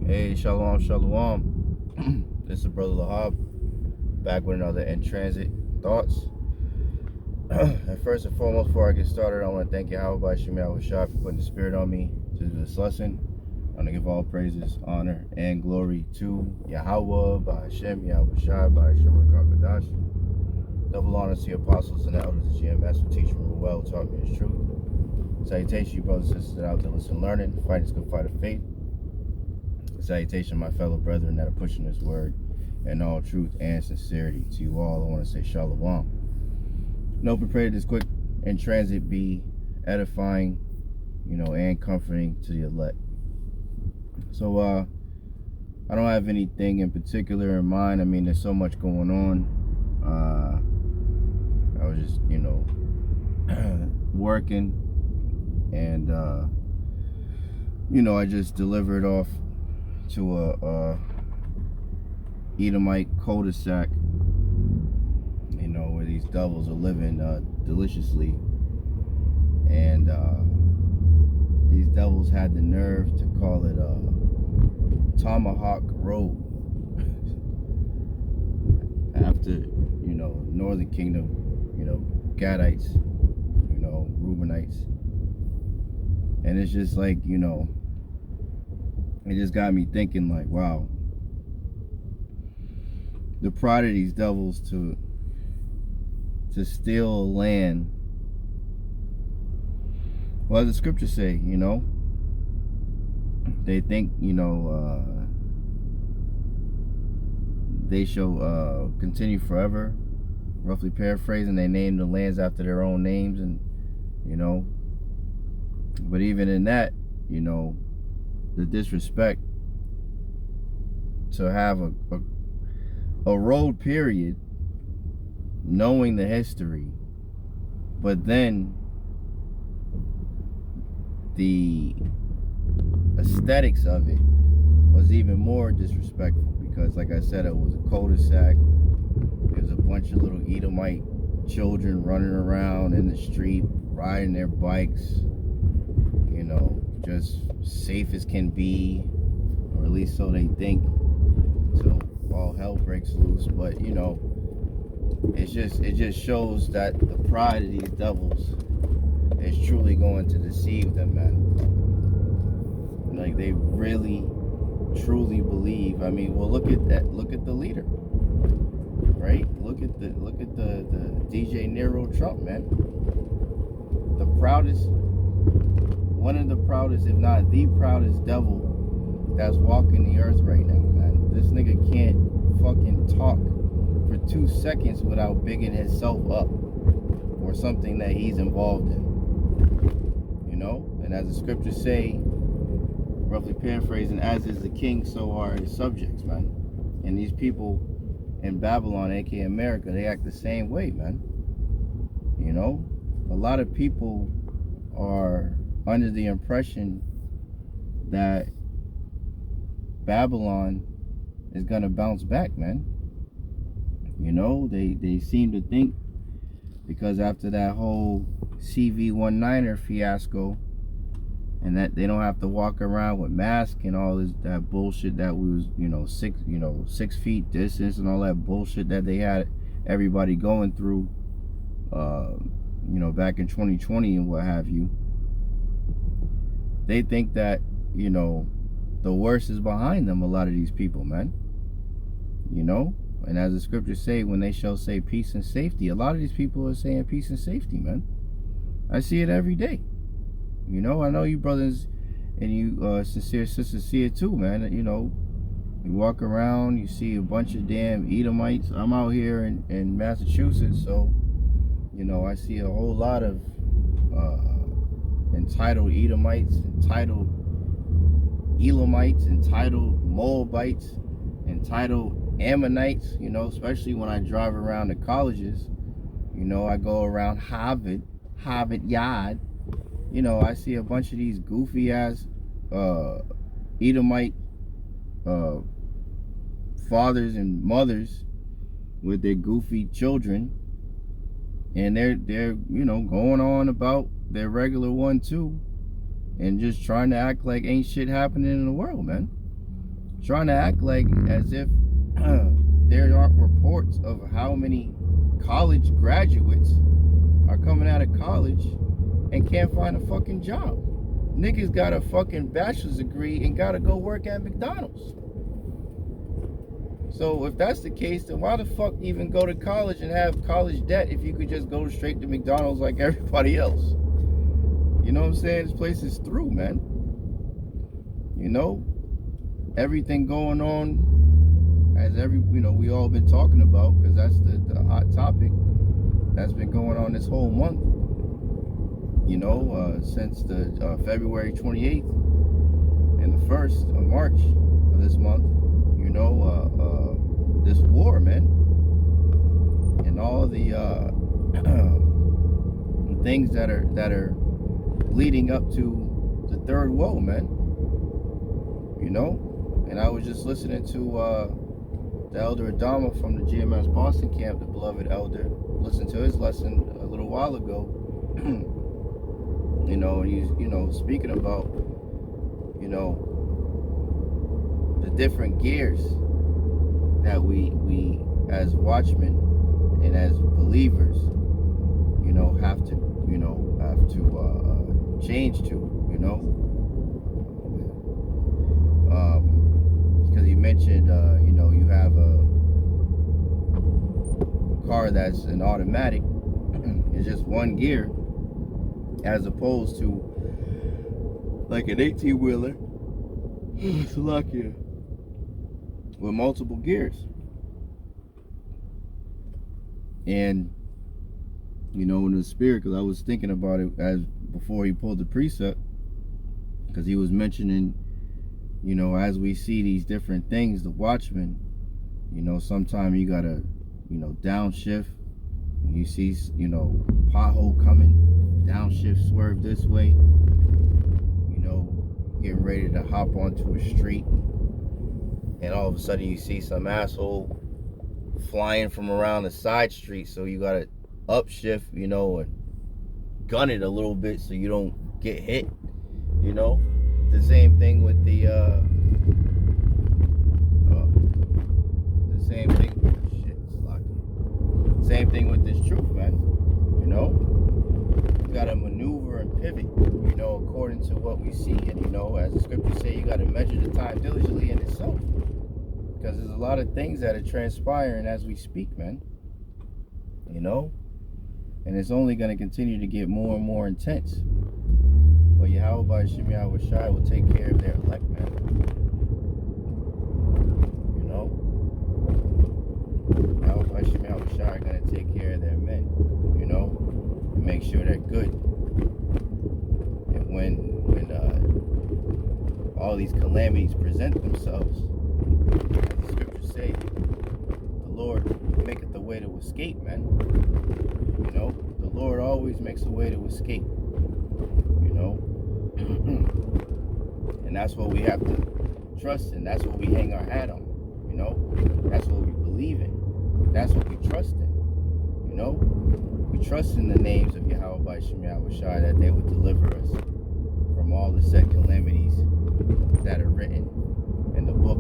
Hey, shalom, shalom. This is Brother Lahab, back with another In Transit Thoughts. And first and foremost, before I get started, I want to thank Yahawashi, Yahawashi for putting the spirit on me to do this lesson. I want to give all praises, honor, and glory to Yahawah, Bahasham, Yahawashi, Bahasham, Rakakadash. Double honor to the apostles and the elders of GMS for teaching me well, taught me his truth. Salutation, you brothers and sisters out there listening, learning, fighting this good fight of faith. Salutation, my fellow brethren that are pushing this word in all truth and sincerity. To you all, I want to say shalom. No, pray that this quick in transit be edifying, and comforting to the elect. So, I don't have anything in particular in mind. I mean, there's so much going on. I was just, working, and, I just delivered off to a Edomite cul-de-sac, where these devils are living deliciously, and these devils had the nerve to call it Tomahawk Road after Northern Kingdom, Gadites, Reubenites, and it's just like it just got me thinking, like, wow, the pride of these devils to steal land. Well, the scriptures say, they think, they shall continue forever, roughly paraphrasing. They name the lands after their own names, and but even in that, the disrespect to have a road period, knowing the history, but then the aesthetics of it was even more disrespectful, because like I said, it was a cul-de-sac. There's a bunch of little Edomite children running around in the street, riding their bikes, just safe as can be, or at least so they think, so all hell breaks loose. But it just shows that the pride of these devils is truly going to deceive them, man. Like, they really truly believe. I mean, well, look at that. Look at the leader, right? Look at the DJ Nero Trump, man. The proudest, one of the proudest, if not the proudest devil that's walking the earth right now, man. This nigga can't fucking talk for 2 seconds without bigging himself up or something that he's involved in, and as the scriptures say, roughly paraphrasing, as is the king, so are his subjects, man. And these people in Babylon, aka America, they act the same way, man. A lot of people are under the impression that Babylon is gonna bounce back, man. They seem to think, because after that whole CV-19er fiasco, and that they don't have to walk around with masks and all that bullshit that we was 6 feet distance and all that bullshit that they had everybody going through back in 2020 and what have you. They think that the worst is behind them, a lot of these people, man. And as the scriptures say, when they shall say peace and safety, a lot of these people are saying peace and safety, man. I see it every day. I know you brothers and you sincere sisters see it too, man. You walk around, you see a bunch of damn Edomites. I'm out here in Massachusetts, so I see a whole lot of entitled Edomites, entitled Elamites, entitled Moabites, entitled Ammonites, especially when I drive around the colleges. I go around Harvard Yard. I see a bunch of these goofy ass Edomite fathers and mothers with their goofy children, and they're going on about their regular 1-2 and just trying to act like ain't shit happening in the world, man. trying to act like as if there aren't reports of how many college graduates are coming out of college and can't find a fucking job. Niggas got a fucking bachelor's degree and gotta go work at McDonald's. So if that's the case, then why the fuck even go to college and have college debt if you could just go straight to McDonald's like everybody else? You know what I'm saying? This place is through, man. You know, everything going on, as we all been talking about, because that's the hot topic that's been going on this whole month. You know, since the February 28th and the 1st of March of this month. You know, this war, man, and all the things that are leading up to the third woe, man. You know, and I was just listening to the Elder Adama from the GMS Boston camp, the beloved elder. Listened to his lesson a little while ago. You know, he's speaking about the different gears that we as watchmen and as believers, have to change to, because he mentioned, you have a car that's an automatic, it's just one gear, as opposed to like an 18-wheeler, with multiple gears. And in the spirit, because I was thinking about it as before he pulled the precept, because he was mentioning, as we see these different things, the watchmen, sometimes you gotta, downshift. When you see, pothole coming, downshift, swerve this way, getting ready to hop onto a street, and all of a sudden you see some asshole flying from around the side street, so you gotta upshift, and gun it a little bit so you don't get hit. The same thing with the same thing with this truth, man. You gotta maneuver and pivot, according to what we see. And as the scriptures say, you gotta measure the time diligently in itself, because there's a lot of things that are transpiring as we speak, man. And it's only going to continue to get more and more intense. But Bahasham, Yahawashi will take care of their elect, man. Bahasham, Yahawashi are going to take care of their men, and make sure they're good. And when all these calamities present themselves, as the scriptures say, the Lord maketh the way to escape, man. The Lord always makes a way to escape, and that's what we have to trust in. That's what we hang our hat on, that's what we believe in. That's what we trust in, we trust in the names of Yahawah, Bahasham, Yahawashi, that they would deliver us from all the set calamities that are written in the book,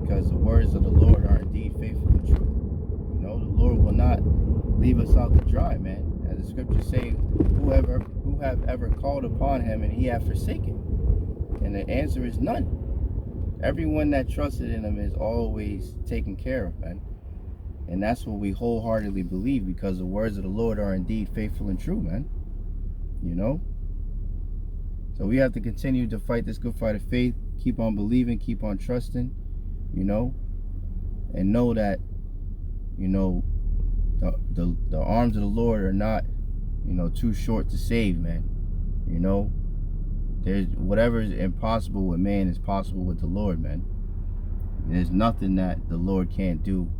because the words of the Lord are indeed faithful and true. The Lord will not leave us out to dry, man. As the scriptures say, who have ever called upon him and he have forsaken? And the answer is none. Everyone that trusted in him is always taken care of, man. And that's what we wholeheartedly believe, because the words of the Lord are indeed faithful and true, man. So we have to continue to fight this good fight of faith, keep on believing, keep on trusting, and know that, the arms of the Lord are not, too short to save, man. There's whatever is impossible with man is possible with the Lord, man. There's nothing that the Lord can't do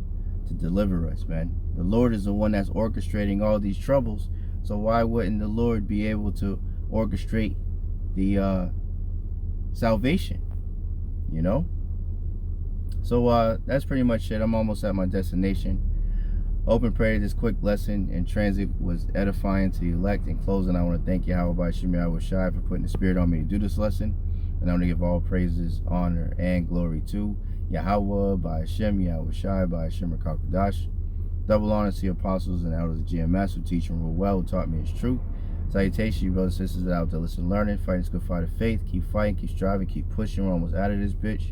to deliver us, man. The Lord is the one that's orchestrating all these troubles, so why wouldn't the Lord be able to orchestrate the salvation? So that's pretty much it. I'm almost at my destination. Hope and pray this quick lesson in transit was edifying to the elect. In closing, I want to thank Yahawah, Bahasham, Yahawashi, for putting the spirit on me to do this lesson. And I'm going to give all praises, honor, and glory to Yahawah, Bahasham, Yahawashi, Bahasham, Kakadash. Double honor to the apostles and elders of GMS who teach and rule well, who taught me his truth. Salutation, you brothers and sisters out there listening, learning, fighting this good fight of faith. Keep fighting, keep striving, keep pushing. We're almost out of this bitch.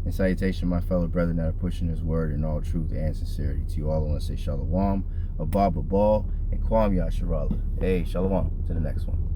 And salutation, my fellow brethren that are pushing his word in all truth and sincerity. To you all, I want to say shalom, abab, abal, and kwam yasharala. Hey, shalom. To the next one.